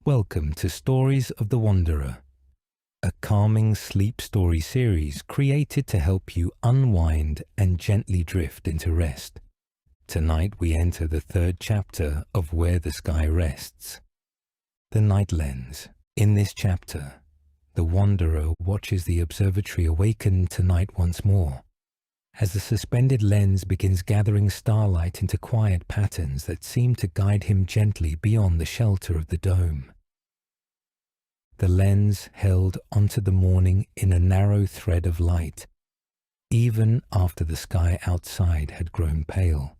Welcome to Stories of the Wanderer, a calming sleep story series created to help you unwind and gently drift into rest. Tonight we enter the third chapter of Where the Sky Rests. The Night Lens. In this chapter, the Wanderer watches the observatory awaken to night once more, as the suspended lens begins gathering starlight into quiet patterns that seem to guide him gently beyond the shelter of the dome. The lens held onto the morning in a narrow thread of light, even after the sky outside had grown pale.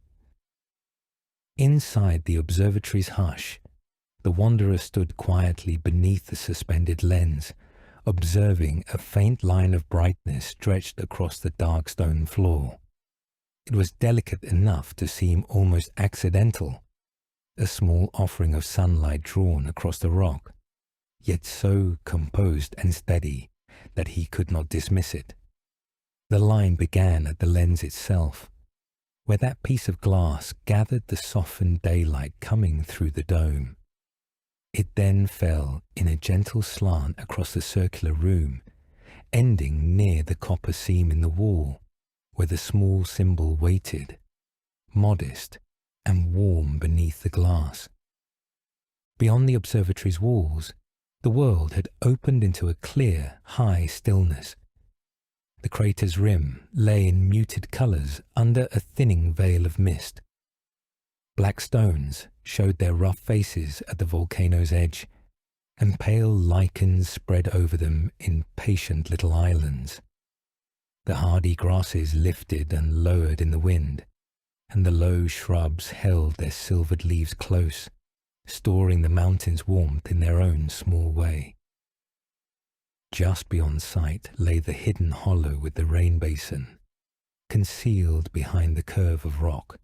Inside the observatory's hush, the Wanderer stood quietly beneath the suspended lens, observing a faint line of brightness stretched across the dark stone floor. It was delicate enough to seem almost accidental, a small offering of sunlight drawn across the rock, yet so composed and steady that he could not dismiss it. The line began at the lens itself, where that piece of glass gathered the softened daylight coming through the dome. It then fell in a gentle slant across the circular room, ending near the copper seam in the wall, where the small symbol waited, modest and warm beneath the glass. Beyond the observatory's walls, the world had opened into a clear, high stillness. The crater's rim lay in muted colours under a thinning veil of mist. Black stones showed their rough faces at the volcano's edge, and pale lichens spread over them in patient little islands. The hardy grasses lifted and lowered in the wind, and the low shrubs held their silvered leaves close, storing the mountain's warmth in their own small way. Just beyond sight lay the hidden hollow with the rain basin, concealed behind the curve of rock.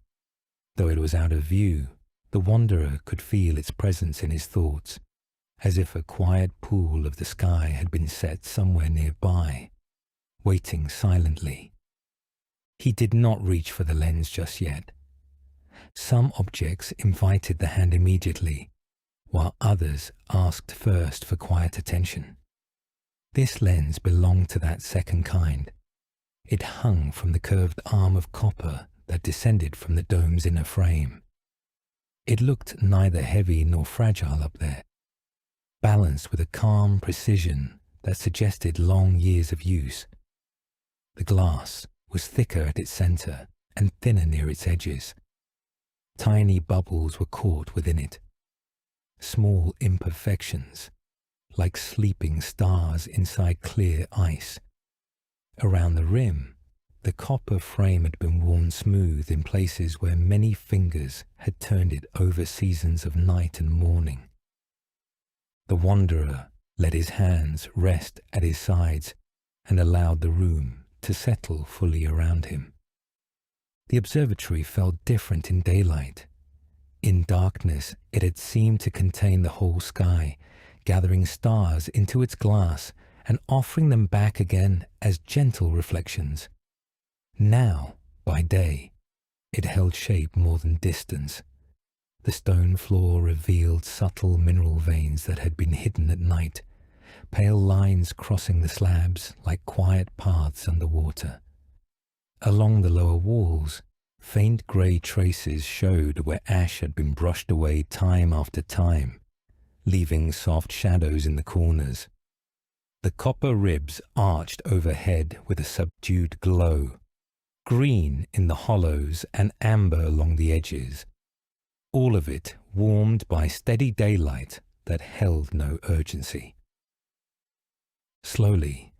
Though it was out of view, the Wanderer could feel its presence in his thoughts, as if a quiet pool of the sky had been set somewhere nearby, waiting silently. He did not reach for the lens just yet. Some objects invited the hand immediately, while others asked first for quiet attention. This lens belonged to that second kind. It hung from the curved arm of copper that descended from the dome's inner frame. It looked neither heavy nor fragile up there, balanced with a calm precision that suggested long years of use. The glass was thicker at its center and thinner near its edges. Tiny bubbles were caught within it, small imperfections, like sleeping stars inside clear ice. Around the rim, the copper frame had been worn smooth in places where many fingers had turned it over seasons of night and morning. The Wanderer let his hands rest at his sides and allowed the room to settle fully around him. The observatory felt different in daylight. In darkness, it had seemed to contain the whole sky, gathering stars into its glass and offering them back again as gentle reflections. Now, by day, it held shape more than distance. The stone floor revealed subtle mineral veins that had been hidden at night, pale lines crossing the slabs like quiet paths underwater. Along the lower walls, faint grey traces showed where ash had been brushed away time after time, leaving soft shadows in the corners. The copper ribs arched overhead with a subdued glow, green in the hollows and amber along the edges, all of it warmed by steady daylight that held no urgency. Slowly,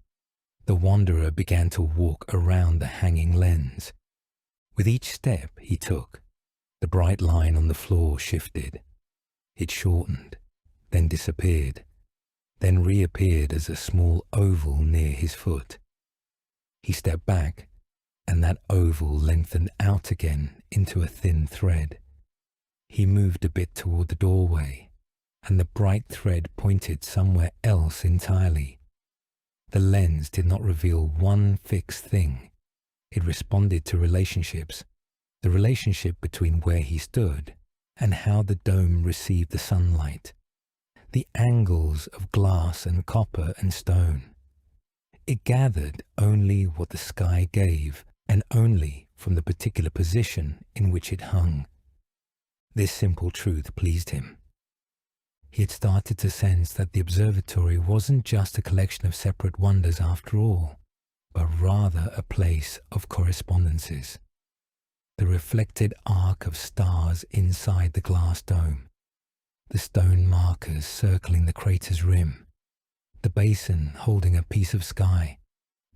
the Wanderer began to walk around the hanging lens. With each step he took, the bright line on the floor shifted. It shortened, then disappeared, then reappeared as a small oval near his foot. He stepped back, and that oval lengthened out again into a thin thread. He moved a bit toward the doorway, and the bright thread pointed somewhere else entirely. The lens did not reveal one fixed thing. It responded to relationships, the relationship between where he stood and how the dome received the sunlight, the angles of glass and copper and stone. It gathered only what the sky gave, and only from the particular position in which it hung. This simple truth pleased him. He had started to sense that the observatory wasn't just a collection of separate wonders after all, but rather a place of correspondences. The reflected arc of stars inside the glass dome, the stone markers circling the crater's rim, the basin holding a piece of sky,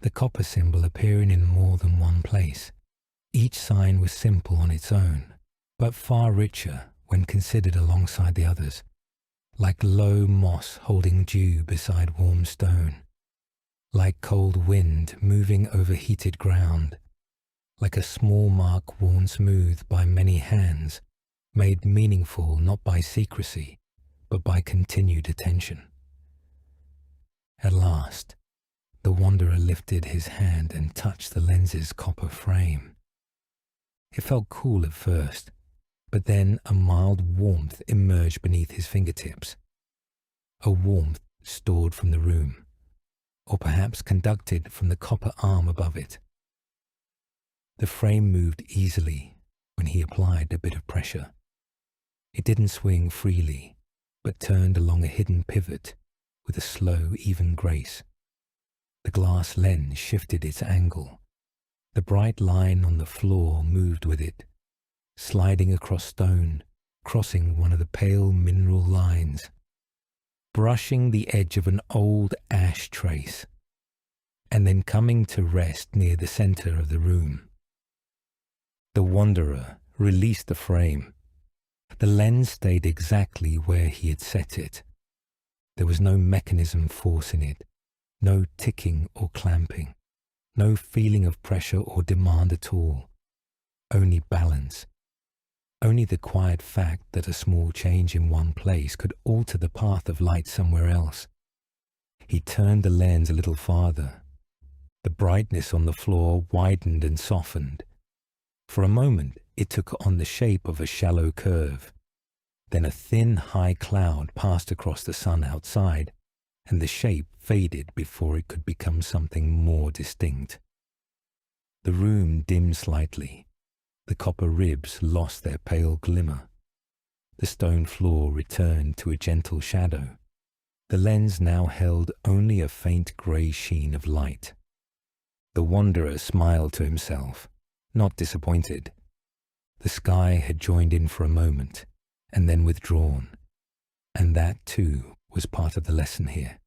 the copper symbol appearing in more than one place. Each sign was simple on its own, but far richer when considered alongside the others, like low moss holding dew beside warm stone, like cold wind moving over heated ground, like a small mark worn smooth by many hands, made meaningful not by secrecy, but by continued attention. At last, the wanderer lifted his hand and touched the lens's copper frame. It felt cool at first, but then a mild warmth emerged beneath his fingertips, a warmth stored from the room, or perhaps conducted from the copper arm above it. The frame moved easily when he applied a bit of pressure. It didn't swing freely, but turned along a hidden pivot with a slow, even grace. The glass lens shifted its angle. The bright line on the floor moved with it, sliding across stone, crossing one of the pale mineral lines, brushing the edge of an old ash trace, and then coming to rest near the center of the room. The wanderer released the frame. The lens stayed exactly where he had set it. There was no mechanism forcing it, no ticking or clamping, no feeling of pressure or demand at all, only balance. Only the quiet fact that a small change in one place could alter the path of light somewhere else. He turned the lens a little farther. The brightness on the floor widened and softened. For a moment, it took on the shape of a shallow curve. Then a thin, high cloud passed across the sun outside, and the shape faded before it could become something more distinct. The room dimmed slightly. The copper ribs lost their pale glimmer. The stone floor returned to a gentle shadow. The lens now held only a faint grey sheen of light. The wanderer smiled to himself, not disappointed. The sky had joined in for a moment, and then withdrawn, and that too was part of the lesson here.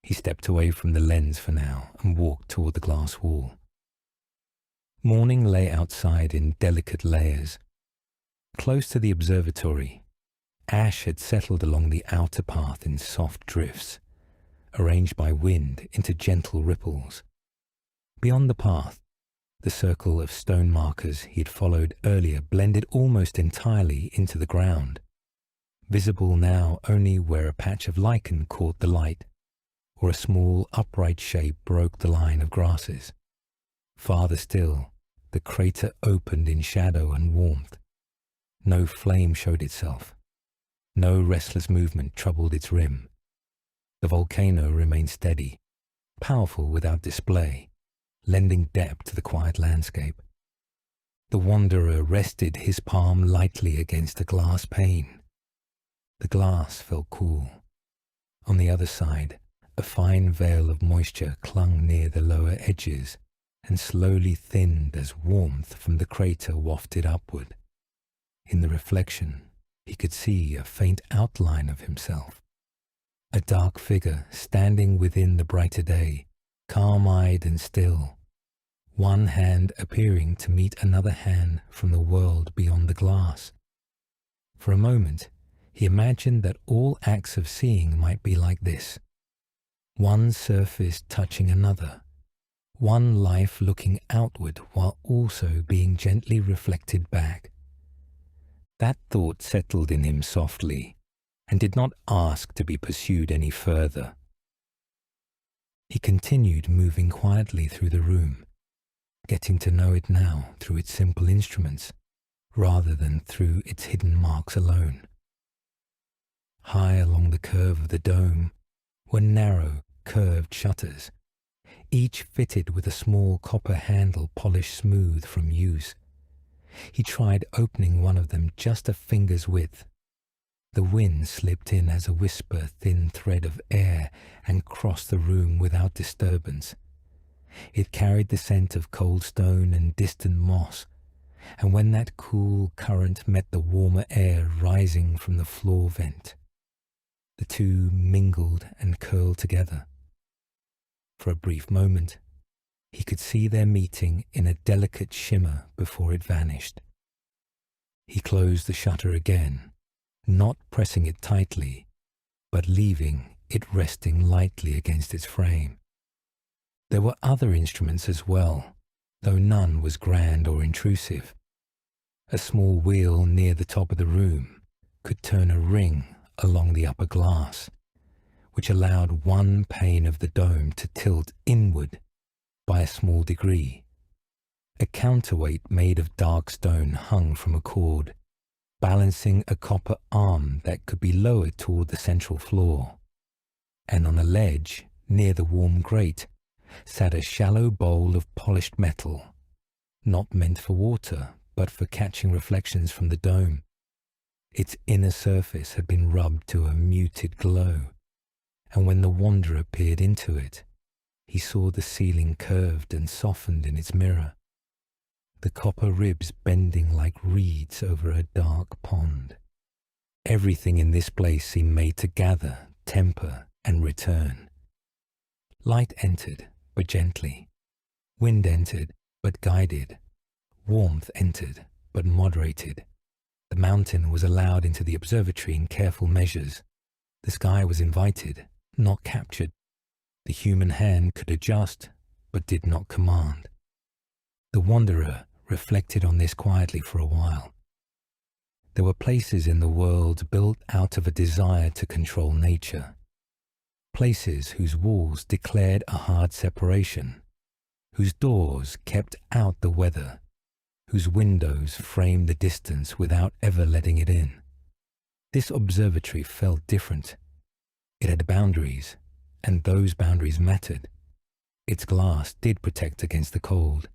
He stepped away from the lens for now and walked toward the glass wall. Morning lay outside in delicate layers. Close to the observatory, ash had settled along the outer path in soft drifts, arranged by wind into gentle ripples. Beyond the path, the circle of stone markers he had followed earlier blended almost entirely into the ground, visible now only where a patch of lichen caught the light, or a small upright shape broke the line of grasses. Farther still, the crater opened in shadow and warmth. No flame showed itself. No restless movement troubled its rim. The volcano remained steady, powerful without display, lending depth to the quiet landscape. The wanderer rested his palm lightly against a glass pane. The glass felt cool. On the other side, a fine veil of moisture clung near the lower edges and slowly thinned as warmth from the crater wafted upward. In the reflection, he could see a faint outline of himself, a dark figure standing within the brighter day, calm-eyed and still, one hand appearing to meet another hand from the world beyond the glass. For a moment, he imagined that all acts of seeing might be like this, one surface touching another, one life looking outward while also being gently reflected back. That thought settled in him softly and did not ask to be pursued any further. He continued moving quietly through the room, getting to know it now through its simple instruments rather than through its hidden marks alone. High along the curve of the dome were narrow, curved shutters, each fitted with a small copper handle polished smooth from use. He tried opening one of them just a finger's width. The wind slipped in as a whisper thin thread of air and crossed the room without disturbance. It carried the scent of cold stone and distant moss, and when that cool current met the warmer air rising from the floor vent, the two mingled and curled together. For a brief moment, he could see their meeting in a delicate shimmer before it vanished. He closed the shutter again, not pressing it tightly, but leaving it resting lightly against its frame. There were other instruments as well, though none was grand or intrusive. A small wheel near the top of the room could turn a ring along the upper glass, which allowed one pane of the dome to tilt inward by a small degree. A counterweight made of dark stone hung from a cord, balancing a copper arm that could be lowered toward the central floor. And on a ledge near the warm grate sat a shallow bowl of polished metal, not meant for water, but for catching reflections from the dome. Its inner surface had been rubbed to a muted glow, and when the wanderer peered into it, he saw the ceiling curved and softened in its mirror, the copper ribs bending like reeds over a dark pond. Everything in this place seemed made to gather, temper, and return. Light entered, but gently. Wind entered, but guided. Warmth entered, but moderated. The mountain was allowed into the observatory in careful measures. The sky was invited, not captured. The human hand could adjust, but did not command. The wanderer reflected on this quietly for a while. There were places in the world built out of a desire to control nature. Places whose walls declared a hard separation, whose doors kept out the weather, whose windows framed the distance without ever letting it in. This observatory felt different. It had boundaries, and those boundaries mattered. Its glass did protect against the cold.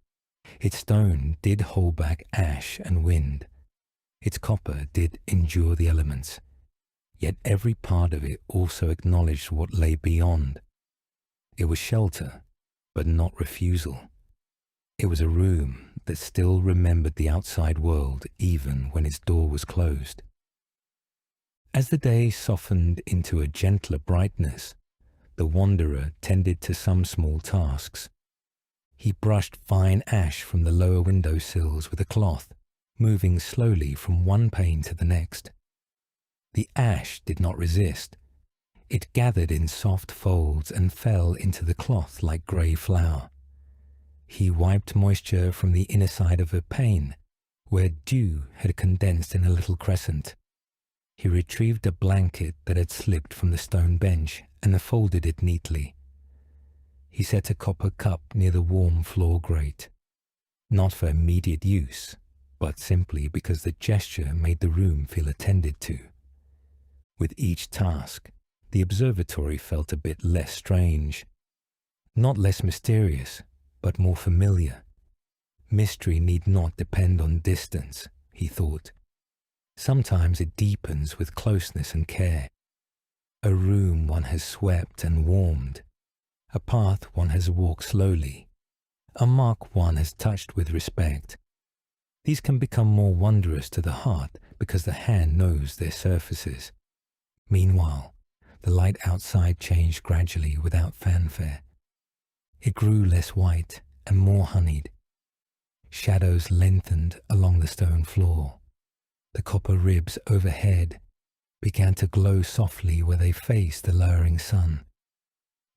Its stone did hold back ash and wind. Its copper did endure the elements. Yet every part of it also acknowledged what lay beyond. It was shelter, but not refusal. It was a room that still remembered the outside world even when its door was closed. As the day softened into a gentler brightness, the wanderer tended to some small tasks. He brushed fine ash from the lower window sills with a cloth, moving slowly from one pane to the next. The ash did not resist. It gathered in soft folds and fell into the cloth like grey flour. He wiped moisture from the inner side of a pane, where dew had condensed in a little crescent. He retrieved a blanket that had slipped from the stone bench and folded it neatly. He set a copper cup near the warm floor grate, not for immediate use, but simply because the gesture made the room feel attended to. With each task, the observatory felt a bit less strange, not less mysterious, but more familiar. Mystery need not depend on distance, he thought. Sometimes it deepens with closeness and care. A room one has swept and warmed, a path one has walked slowly, a mark one has touched with respect. These can become more wondrous to the heart because the hand knows their surfaces. Meanwhile, the light outside changed gradually without fanfare. It grew less white and more honeyed. Shadows lengthened along the stone floor. The copper ribs overhead began to glow softly where they faced the lowering sun.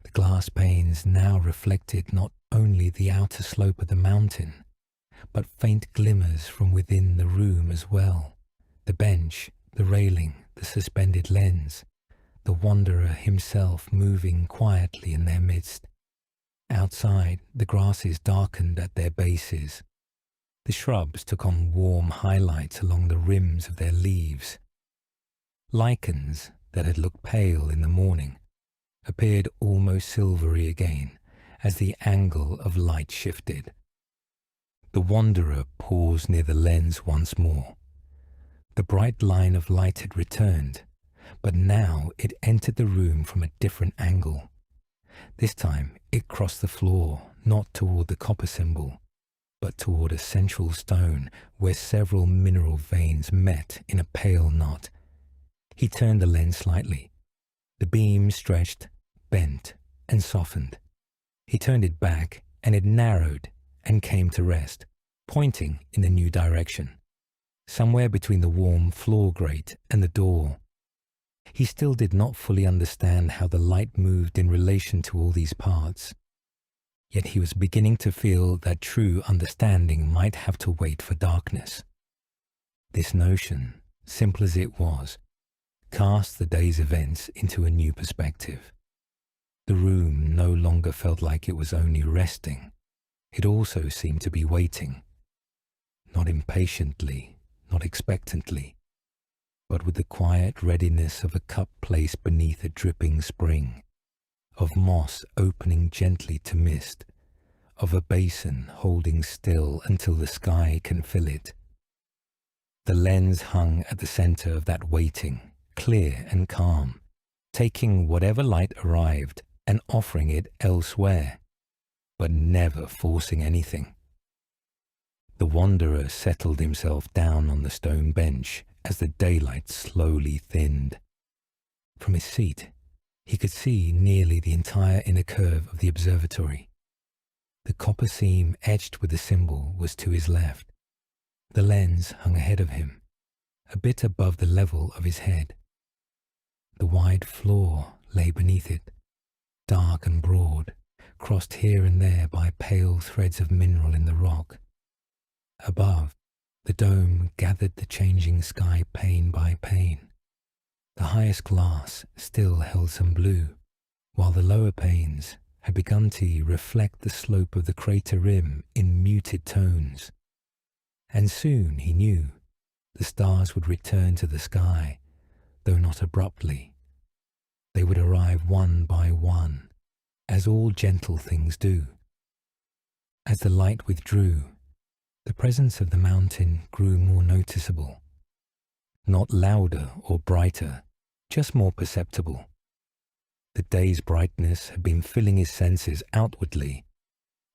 The glass panes now reflected not only the outer slope of the mountain, but faint glimmers from within the room as well. The bench, the railing, the suspended lens, the wanderer himself moving quietly in their midst. Outside, the grasses darkened at their bases. The shrubs took on warm highlights along the rims of their leaves. Lichens, that had looked pale in the morning appeared almost silvery again as the angle of light shifted. The wanderer paused near the lens once more. The bright line of light had returned, but now it entered the room from a different angle. This time it crossed the floor, not toward the copper symbol, but toward a central stone where several mineral veins met in a pale knot. He turned the lens slightly. The beam stretched, bent, and softened. He turned it back, and it narrowed and came to rest, pointing in a new direction, somewhere between the warm floor grate and the door. He still did not fully understand how the light moved in relation to all these parts. Yet he was beginning to feel that true understanding might have to wait for darkness. This notion, simple as it was, cast the day's events into a new perspective. The room no longer felt like it was only resting. It also seemed to be waiting. Not impatiently, not expectantly, but with the quiet readiness of a cup placed beneath a dripping spring, of moss opening gently to mist, of a basin holding still until the sky can fill it. The lens hung at the center of that waiting, clear and calm, taking whatever light arrived and offering it elsewhere, but never forcing anything. The wanderer settled himself down on the stone bench as the daylight slowly thinned. From his seat, he could see nearly the entire inner curve of the observatory. The copper seam etched with the symbol was to his left. The lens hung ahead of him, a bit above the level of his head. The wide floor lay beneath it, dark and broad, crossed here and there by pale threads of mineral in the rock. Above, the dome gathered the changing sky pane by pane. The highest glass still held some blue, while the lower panes had begun to reflect the slope of the crater rim in muted tones. And soon, he knew, the stars would return to the sky, though not abruptly. They would arrive one by one, as all gentle things do. As the light withdrew, the presence of the mountain grew more noticeable. Not louder or brighter, just more perceptible. The day's brightness had been filling his senses outwardly,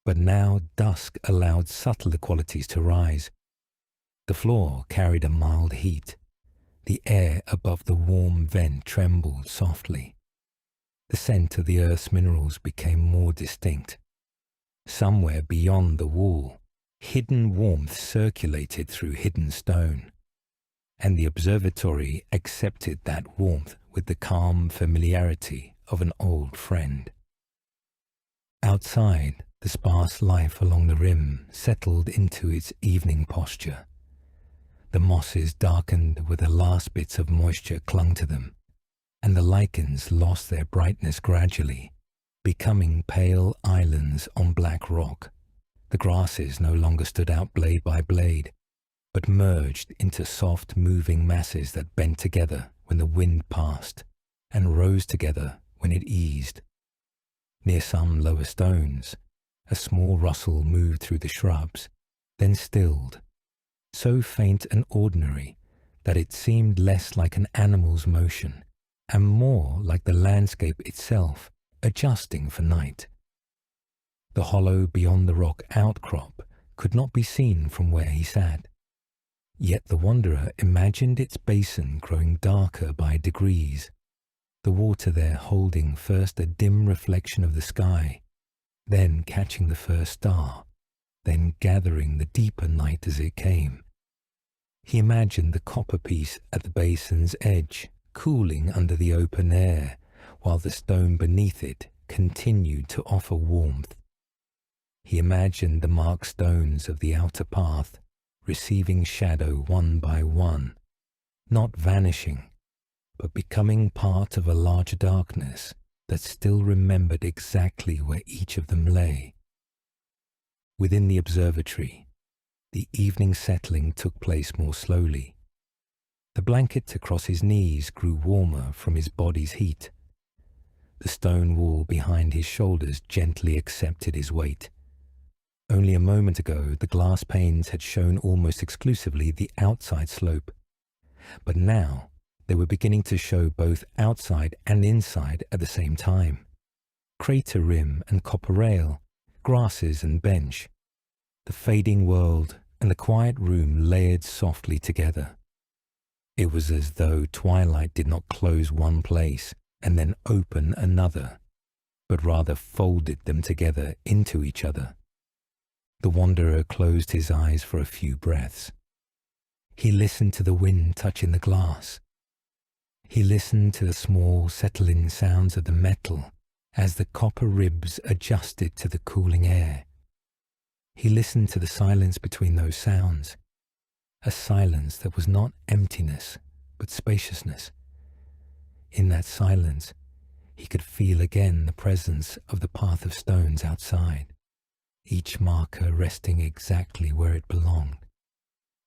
but now dusk allowed subtler qualities to rise. The floor carried a mild heat. The air above the warm vent trembled softly. The scent of the earth's minerals became more distinct. Somewhere beyond the wall, hidden warmth circulated through hidden stone, and the observatory accepted that warmth with the calm familiarity of an old friend. Outside, the sparse life along the rim settled into its evening posture. The mosses darkened where the last bits of moisture clung to them, and the lichens lost their brightness gradually, becoming pale islands on black rock. The grasses no longer stood out blade by blade, but merged into soft moving masses that bent together when the wind passed, and rose together when it eased. Near some lower stones, a small rustle moved through the shrubs, then stilled, so faint and ordinary that it seemed less like an animal's motion and more like the landscape itself adjusting for night. The hollow beyond the rock outcrop could not be seen from where he sat, yet the wanderer imagined its basin growing darker by degrees, the water there holding first a dim reflection of the sky, then catching the first star, then gathering the deeper night as it came. He imagined the copper piece at the basin's edge, cooling under the open air, while the stone beneath it continued to offer warmth. He imagined the marked stones of the outer path receiving shadow one by one, not vanishing, but becoming part of a larger darkness that still remembered exactly where each of them lay. Within the observatory, the evening settling took place more slowly. The blanket across his knees grew warmer from his body's heat. The stone wall behind his shoulders gently accepted his weight. Only a moment ago, the glass panes had shown almost exclusively the outside slope. But now, they were beginning to show both outside and inside at the same time. Crater rim and copper rail, grasses and bench. The fading world and the quiet room layered softly together. It was as though twilight did not close one place and then open another, but rather folded them together into each other. The wanderer closed his eyes for a few breaths. He listened to the wind touching the glass. He listened to the small settling sounds of the metal as the copper ribs adjusted to the cooling air. He listened to the silence between those sounds, a silence that was not emptiness, but spaciousness. In that silence, he could feel again the presence of the path of stones outside, each marker resting exactly where it belonged.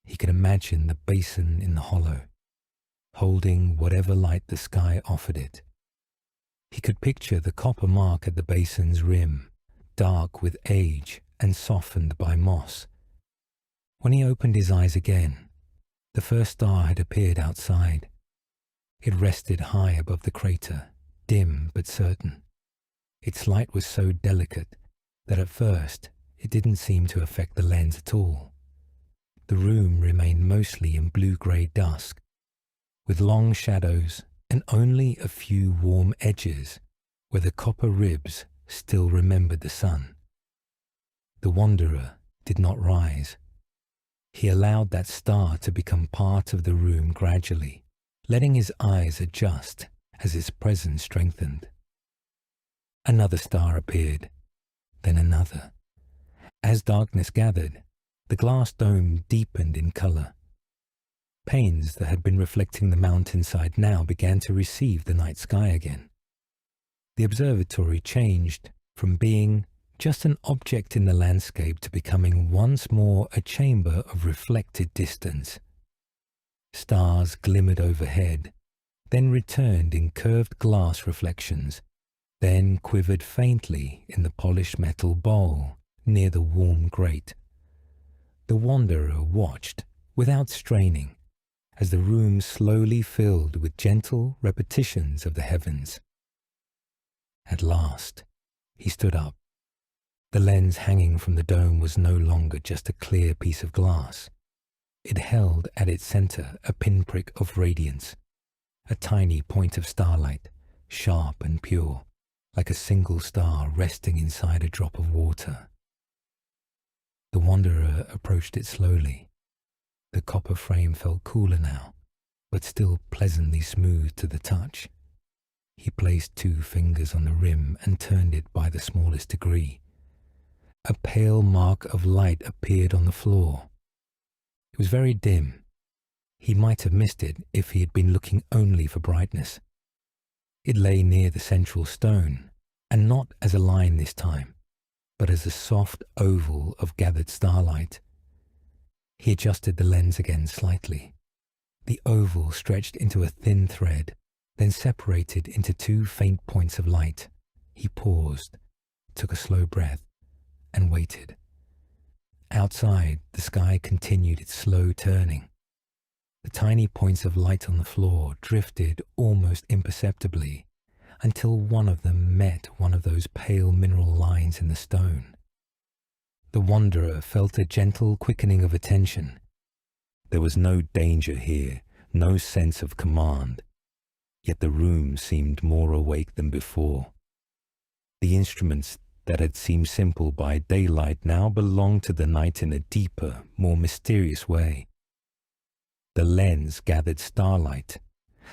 He could imagine the basin in the hollow, holding whatever light the sky offered it. He could picture the copper mark at the basin's rim, dark with age and softened by moss. When he opened his eyes again, the first star had appeared outside. It rested high above the crater, dim but certain. Its light was so delicate that at first it didn't seem to affect the lens at all. The room remained mostly in blue-grey dusk, with long shadows and only a few warm edges where the copper ribs still remembered the sun. The wanderer did not rise. He allowed that star to become part of the room gradually, letting his eyes adjust as its presence strengthened. Another star appeared, then another. As darkness gathered, the glass dome deepened in colour. Panes that had been reflecting the mountainside now began to receive the night sky again. The observatory changed from being just an object in the landscape to becoming once more a chamber of reflected distance. Stars glimmered overhead, then returned in curved glass reflections, then quivered faintly in the polished metal bowl near the warm grate. The wanderer watched without straining as the room slowly filled with gentle repetitions of the heavens. At last, he stood up. The lens hanging from the dome was no longer just a clear piece of glass. It held at its center a pinprick of radiance, a tiny point of starlight, sharp and pure, like a single star resting inside a drop of water. The wanderer approached it slowly. The copper frame felt cooler now, but still pleasantly smooth to the touch. He placed 2 fingers on the rim and turned it by the smallest degree. A pale mark of light appeared on the floor. It was very dim. He might have missed it if he had been looking only for brightness. It lay near the central stone, and not as a line this time, but as a soft oval of gathered starlight. He adjusted the lens again slightly. The oval stretched into a thin thread, then separated into 2 faint points of light. He paused, took a slow breath, and waited. Outside, the sky continued its slow turning. The tiny points of light on the floor drifted almost imperceptibly until one of them met one of those pale mineral lines in the stone. The wanderer felt a gentle quickening of attention. There was no danger here, no sense of command, yet the room seemed more awake than before. The instruments that had seemed simple by daylight now belonged to the night in a deeper, more mysterious way. The lens gathered starlight.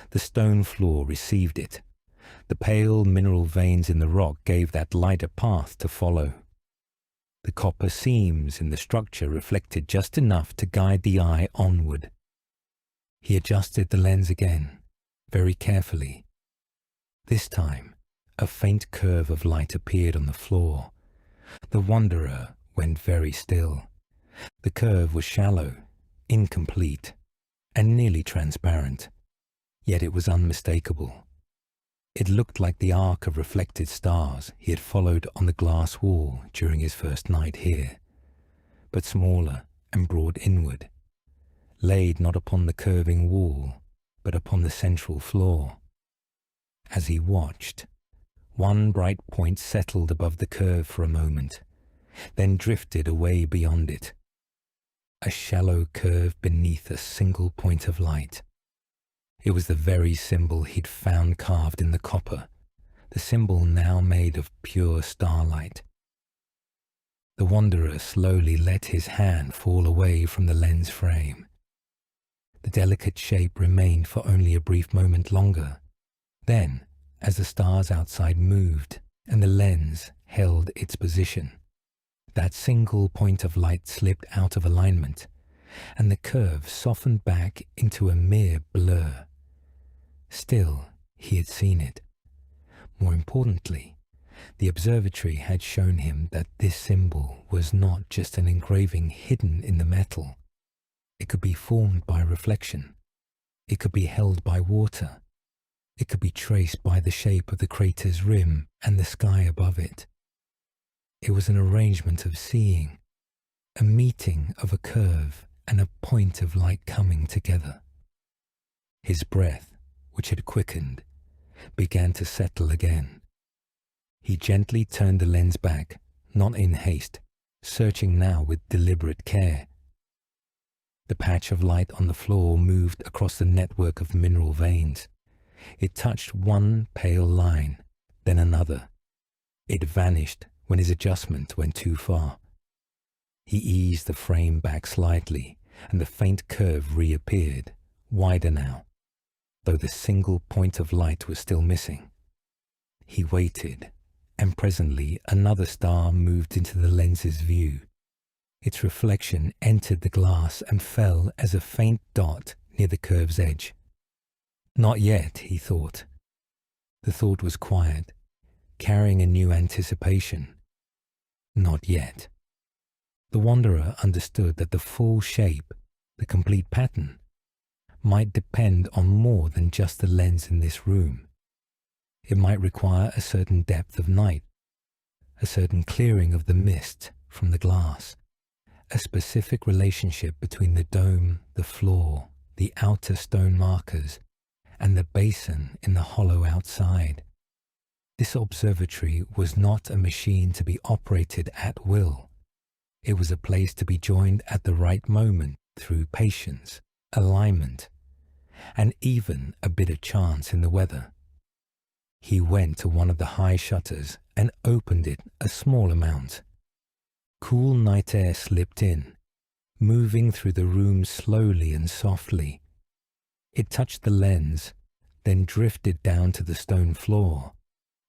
The stone floor received it. The pale mineral veins in the rock gave that light a path to follow. The copper seams in the structure reflected just enough to guide the eye onward. He adjusted the lens again, very carefully. This time, a faint curve of light appeared on the floor. The wanderer went very still. The curve was shallow, incomplete, and nearly transparent, yet it was unmistakable. It looked like the arc of reflected stars he had followed on the glass wall during his first night here, but smaller and broad inward, laid not upon the curving wall, but upon the central floor. As he watched, one bright point settled above the curve for a moment, then drifted away beyond it. A shallow curve beneath a single point of light. It was the very symbol he'd found carved in the copper, the symbol now made of pure starlight. The wanderer slowly let his hand fall away from the lens frame. The delicate shape remained for only a brief moment longer. Then, as the stars outside moved and the lens held its position, that single point of light slipped out of alignment, and the curve softened back into a mere blur. Still, he had seen it. More importantly, the observatory had shown him that this symbol was not just an engraving hidden in the metal. It could be formed by reflection. It could be held by water. It could be traced by the shape of the crater's rim and the sky above it. It was an arrangement of seeing, a meeting of a curve and a point of light coming together. His breath, which had quickened, began to settle again. He gently turned the lens back, not in haste, searching now with deliberate care. The patch of light on the floor moved across the network of mineral veins. It touched one pale line, then another. It vanished when his adjustment went too far. He eased the frame back slightly, and the faint curve reappeared, wider now, though the single point of light was still missing. He waited, and presently another star moved into the lens's view. Its reflection entered the glass and fell as a faint dot near the curve's edge. Not yet, he thought. The thought was quiet, carrying a new anticipation. Not yet. The wanderer understood that the full shape, the complete pattern, might depend on more than just the lens in this room. It might require a certain depth of night, a certain clearing of the mist from the glass, a specific relationship between the dome, the floor, the outer stone markers, and the basin in the hollow outside. This observatory was not a machine to be operated at will. It was a place to be joined at the right moment through patience, alignment, and even a bit of chance in the weather. He went to one of the high shutters and opened it a small amount. Cool night air slipped in, moving through the room slowly and softly. It touched the lens, then drifted down to the stone floor,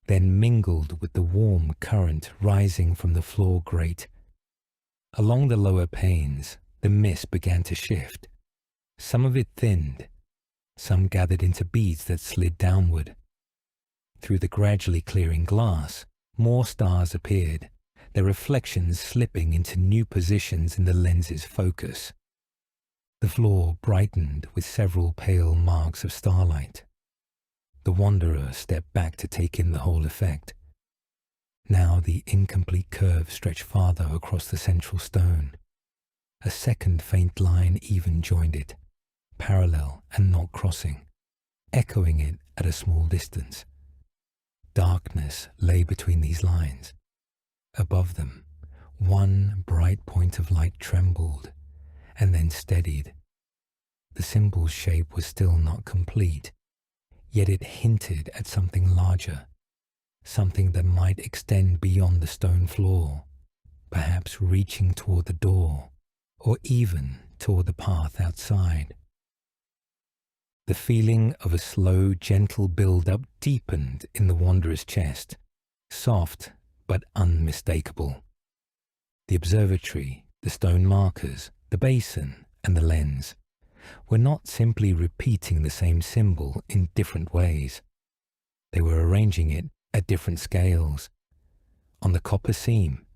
then mingled with the warm current rising from the floor grate. Along the lower panes, the mist began to shift. Some of it thinned, some gathered into beads that slid downward. Through the gradually clearing glass, more stars appeared, their reflections slipping into new positions in the lens's focus. The floor brightened with several pale marks of starlight. The wanderer stepped back to take in the whole effect. Now the incomplete curve stretched farther across the central stone. A second faint line even joined it, parallel and not crossing, echoing it at a small distance. Darkness lay between these lines. Above them, one bright point of light trembled, and then steadied. The symbol's shape was still not complete, yet it hinted at something larger, something that might extend beyond the stone floor, perhaps reaching toward the door, or even toward the path outside. The feeling of a slow, gentle build-up deepened in the wanderer's chest, soft but unmistakable. The observatory, the stone markers, the basin, and the lens were not simply repeating the same symbol in different ways. They were arranging it at different scales. On the copper seam,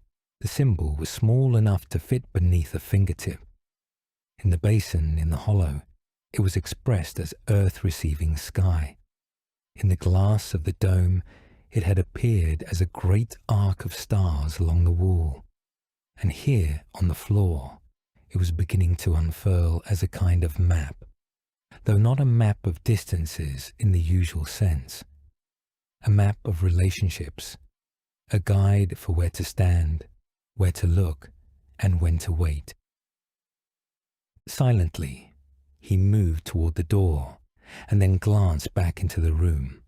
the symbol was small enough to fit beneath a fingertip. In the basin in the hollow, It was expressed as earth-receiving sky. In the glass of the dome, it had appeared as a great arc of stars along the wall, and here on the floor, it was beginning to unfurl as a kind of map, though not a map of distances in the usual sense. A map of relationships, a guide for where to stand, where to look, and when to wait. Silently, he moved toward the door and then glanced back into the room.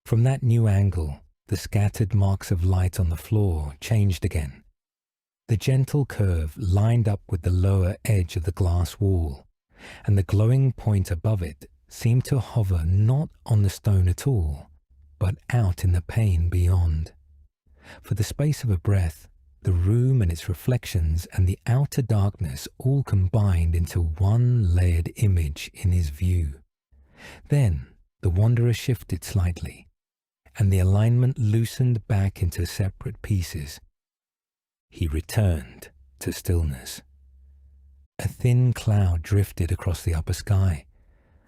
From that new angle, the scattered marks of light on the floor changed again. The gentle curve lined up with the lower edge of the glass wall, and the glowing point above it seemed to hover not on the stone at all, but out in the pane beyond. For the space of a breath, the room and its reflections and the outer darkness all combined into one layered image in his view. Then the wanderer shifted slightly, and the alignment loosened back into separate pieces. He returned to stillness. A thin cloud drifted across the upper sky,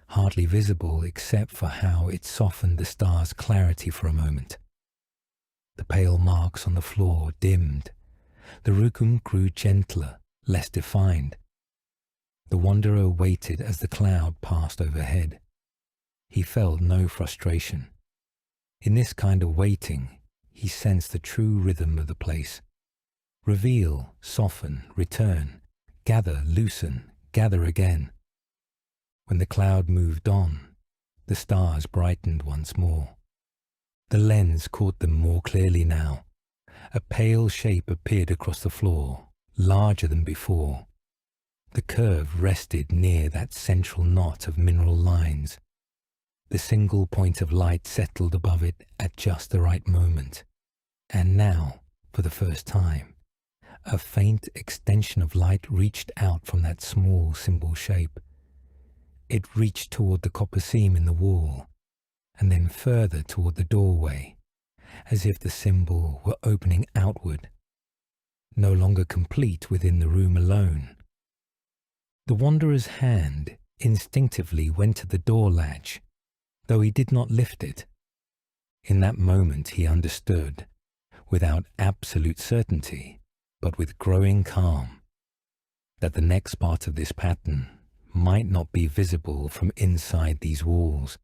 hardly visible except for how it softened the star's clarity for a moment. The pale marks on the floor dimmed. The room grew gentler, less defined. The wanderer waited as the cloud passed overhead. He felt no frustration. In this kind of waiting, he sensed the true rhythm of the place. Reveal, soften, return, gather, loosen, gather again. When the cloud moved on, the stars brightened once more. The lens caught them more clearly now. A pale shape appeared across the floor, larger than before. The curve rested near that central knot of mineral lines. The single point of light settled above it at just the right moment. And now, for the first time, a faint extension of light reached out from that small symbol shape. It reached toward the copper seam in the wall, and then further toward the doorway, as if the symbol were opening outward, no longer complete within the room alone. The wanderer's hand instinctively went to the door latch, though he did not lift it. In that moment he understood, without absolute certainty, but with growing calm, that the next part of this pattern might not be visible from inside these walls.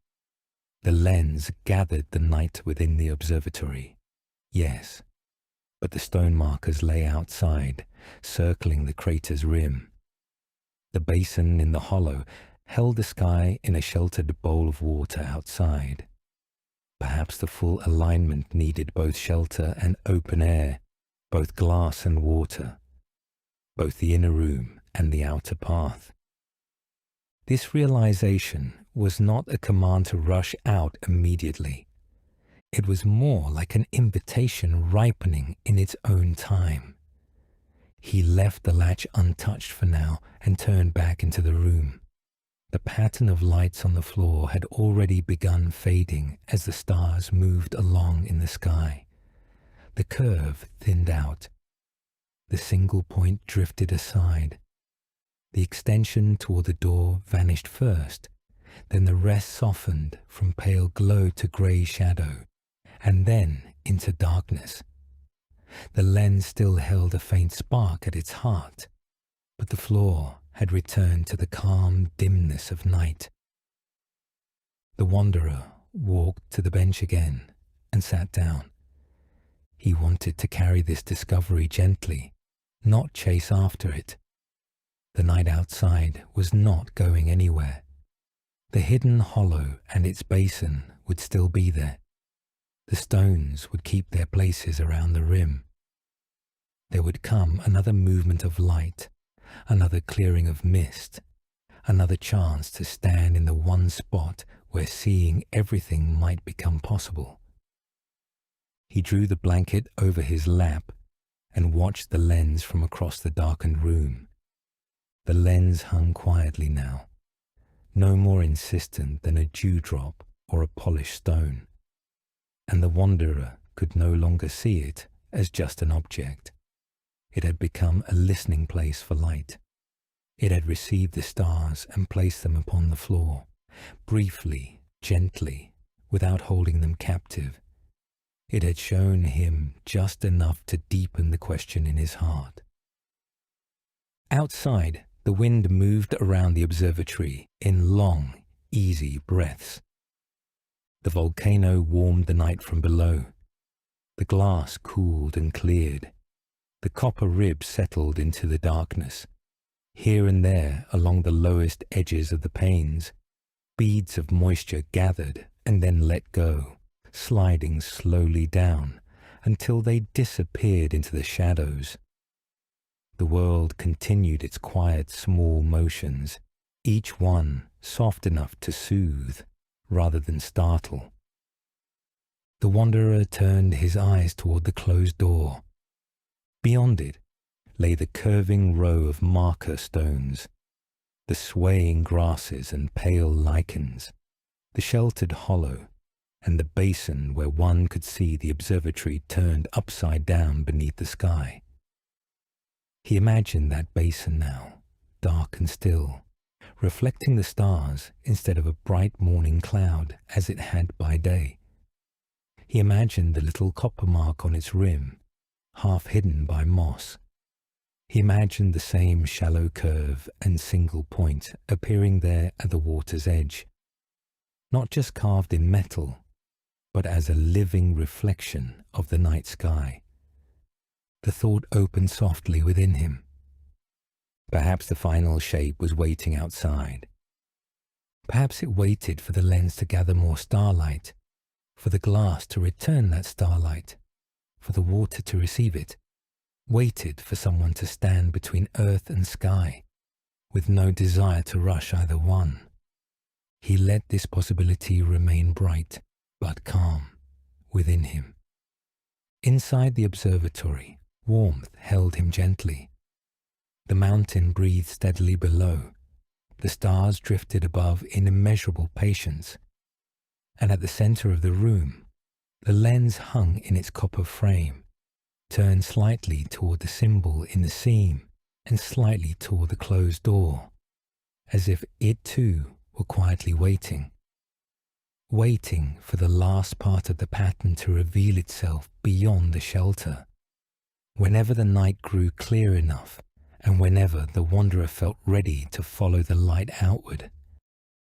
The lens gathered the night within the observatory, yes, but the stone markers lay outside, circling the crater's rim. The basin in the hollow held the sky in a sheltered bowl of water outside. Perhaps the full alignment needed both shelter and open air, both glass and water, both the inner room and the outer path. This realization was not a command to rush out immediately. It was more like an invitation ripening in its own time. He left the latch untouched for now and turned back into the room. The pattern of lights on the floor had already begun fading as the stars moved along in the sky. The curve thinned out. The single point drifted aside. The extension toward the door vanished first, then the rest softened from pale glow to grey shadow, and then into darkness. The lens still held a faint spark at its heart, but the floor had returned to the calm dimness of night. The wanderer walked to the bench again and sat down. He wanted to carry this discovery gently, not chase after it. The night outside was not going anywhere. The hidden hollow and its basin would still be there. The stones would keep their places around the rim. There would come another movement of light, another clearing of mist, another chance to stand in the one spot where seeing everything might become possible. He drew the blanket over his lap and watched the lens from across the darkened room. The lens hung quietly now, no more insistent than a dewdrop or a polished stone, and the wanderer could no longer see it as just an object. It had become a listening place for light. It had received the stars and placed them upon the floor, briefly, gently, without holding them captive. It had shown him just enough to deepen the question in his heart. Outside, the wind moved around the observatory in long, easy breaths. The volcano warmed the night from below. The glass cooled and cleared. The copper ribs settled into the darkness. Here and there, along the lowest edges of the panes, beads of moisture gathered and then let go, sliding slowly down until they disappeared into the shadows. The world continued its quiet, small motions, each one soft enough to soothe rather than startle. The wanderer turned his eyes toward the closed door. Beyond it lay the curving row of marker stones, the swaying grasses and pale lichens, the sheltered hollow, and the basin where one could see the observatory turned upside down beneath the sky. He imagined that basin now, dark and still, reflecting the stars instead of a bright morning cloud as it had by day. He imagined the little copper mark on its rim, half hidden by moss. He imagined the same shallow curve and single point appearing there at the water's edge, not just carved in metal, but as a living reflection of the night sky. The thought opened softly within him. Perhaps the final shape was waiting outside. Perhaps it waited for the lens to gather more starlight, for the glass to return that starlight, for the water to receive it, waited for someone to stand between earth and sky, with no desire to rush either one. He let this possibility remain bright, but calm, within him. Inside the observatory, warmth held him gently. The mountain breathed steadily below. The stars drifted above in immeasurable patience. And at the center of the room, the lens hung in its copper frame, turned slightly toward the symbol in the seam and slightly toward the closed door, as if it too were quietly waiting for the last part of the pattern to reveal itself beyond the shelter. Whenever the night grew clear enough, and whenever the wanderer felt ready to follow the light outward,